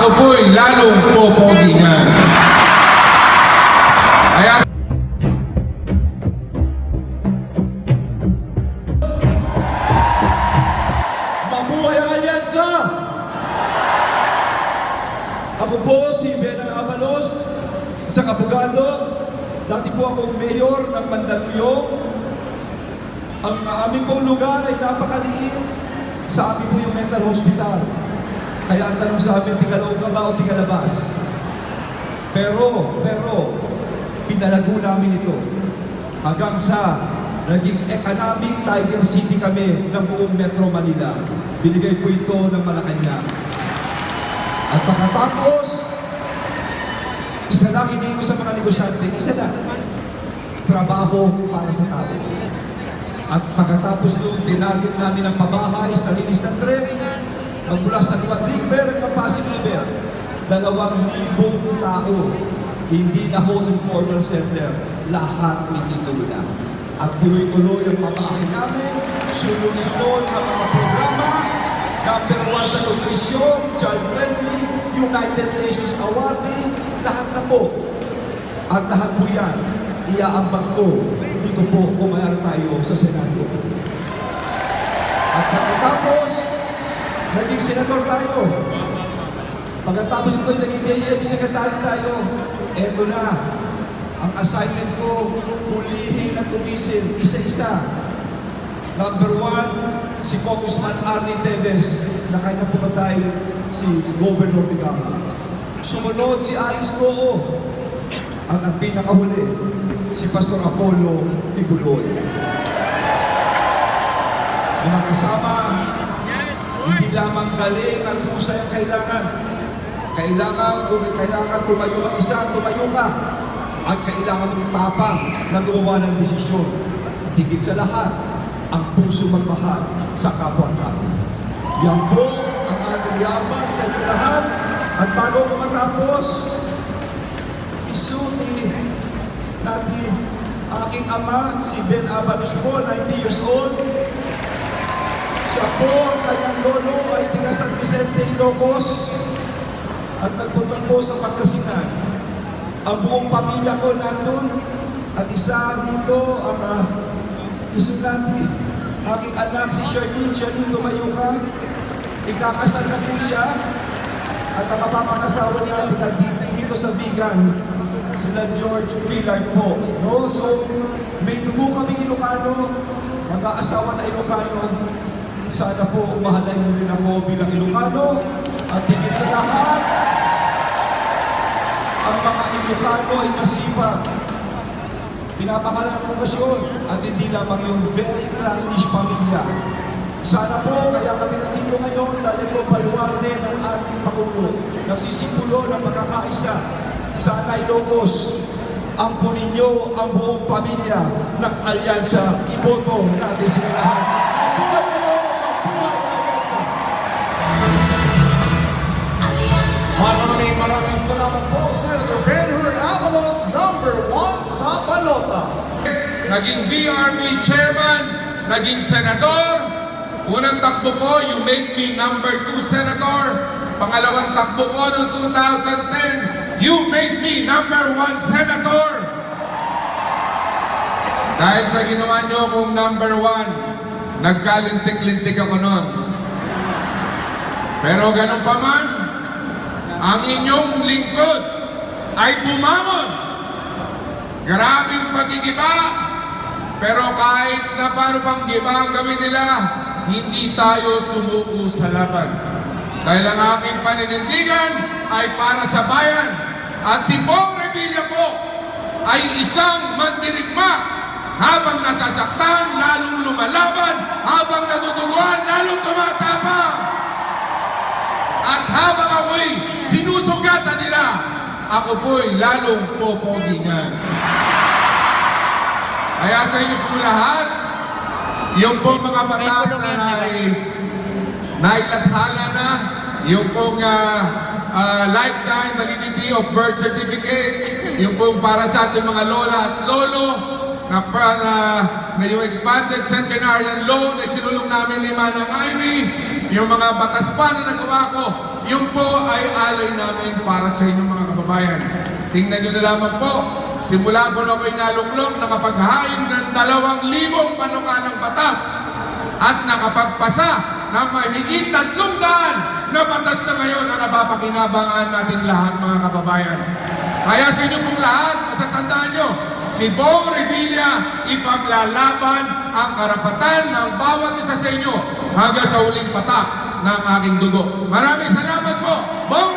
ako po'y lalong popogi niyan. Kaya mabuhay ang alyansa! Ako po si Benang Abalos, isang abogado. Dati po akong mayor ng Mandaluyong. Ang aming pong lugar ay napakaliit. Sa amin po yung mental hospital. Kaya ang tanong sa amin, tigaloob ka ba o tigalabas? Pero, pinalago namin ito. Hanggang sa naging economic tiger city kami ng buong Metro Manila. Binigay po ito ng Malacanang. At pagkatapos, isa lang hinihingi ko sa mga negosyante, isa lang. Trabaho para sa tao. At pagkatapos doon, dinagit namin ang pabahay sa linis ng tren, magmula sa Liwat River hanggang Pasig River. 2,000 tao, hindi na ho informal settler, lahat itituloy na. At tuloy-tuloy ang pamahain namin, sunod-sunod ang mga programa, number 1 sa nutrisyon, child-friendly, United Nations awarding, lahat na po. At lahat po yan, iaambag ko dito po kumayar tayo sa Senado. At pagkatapos, naging senador tayo. Pagkatapos ito, naging DILG secretary tayo. Eto na, ang assignment ko, hulihin at tumisin, isa-isa. Number 1, si Congressman Arnie Teves, na kanya pumatay si Governor Tigama. Sumunod si Alice Goo. At ang pinakahuli, si Pastor Apollo Tibuloy. Mga kasama, hindi lamang galing at husay ang kailangan. Kung kailangan tumayo ang isa, tumayo ka. At kailangan mong tapang na gumawa ng desisyon. At higit sa lahat, ang puso magmahal sa kapwa-tao. Yan po ang ating yabang sa inyo lahat. At bago ko matapos, isuti natin aking ama, si Ben Abalos po, 90 years old. Siya po, ang kanyang lolo ay tiga San Vicente, Ilocos. At nagpunta po sa Pangasinan. Ang buong pamilya ko nandun. At isa dito ang isulati. Aking anak si Charlene. Charlene, tumayo ka. Ikakasal na po siya. At ang mapapakasawa niya dito sa Vigan, sila George Willard po. No? So, may dugo kami Ilocano, mag-aasawa na Ilocano. Sana po umahalay mo rin ako bilang Ilocano. At higit sa lahat, ang mga Ilocano ay masipag. Pinapakalan ng okasyon at hindi lamang yung very clannish pamilya. Sana po, kaya kami nandito ngayon dahil po baluarte ng ating Pangulo. Nagsisipulo ng pagkakaisa. Sana Ilocos, ampunin niyo ang buong pamilya ng alyansa. Iboto natin sila lahat. Mabuhay kayo! Mabuhay ang alyansa! Maraming salamat po, Senator Benhur Abalos, number 1 sa balota. naging BRB chairman, naging senador. Unang takbo ko, you made me number 2 senator. Pangalawang takbo ko noong 2010, you made me number 1 senator. Dahil sa ginawa nyo kong number 1, nagkalintik-lintik ako noon. Pero ganun pa man, ang inyong lingkod ay bumamon. Grabing pagigiba, pero kahit na paano pang giba ang gawin nila, hindi tayo sumuko sa laban. Dahil ang aking paninindigan ay para sa bayan. At si Bong Revilla po ay isang mandirigma. Habang nasasaktan, lalong lumalaban. Habang natutuluan, lalong tumatapang. At habang ako'y sinusugatan nila, ako po'y lalong popogingan. Kaya sa inyo po lahat, yung pong mga batas na nailathala na, yung pong lifetime validity of birth certificate, yung pong para sa ating mga lola at lolo, na yung expanded centenarian law na sinulong namin ni Manang Ivy, yung mga batas pa na nagawa ko yung po ay alay namin para sa inyong mga kababayan. Tingnan nyo na lamang po, simula po na ako'y naluklok, nakapaghain ng 2,000 panukalang batas at nakapagpasa ng mahigit 300 na batas na ngayon na napapakinabangan nating lahat mga kababayan. Kaya sa inyo pong lahat, masatandaan nyo, si Bong Revilla ipaglalaban ang karapatan ng bawat isa sa inyo hanggang sa huling patak ng aking dugo. Maraming salamat po, Bong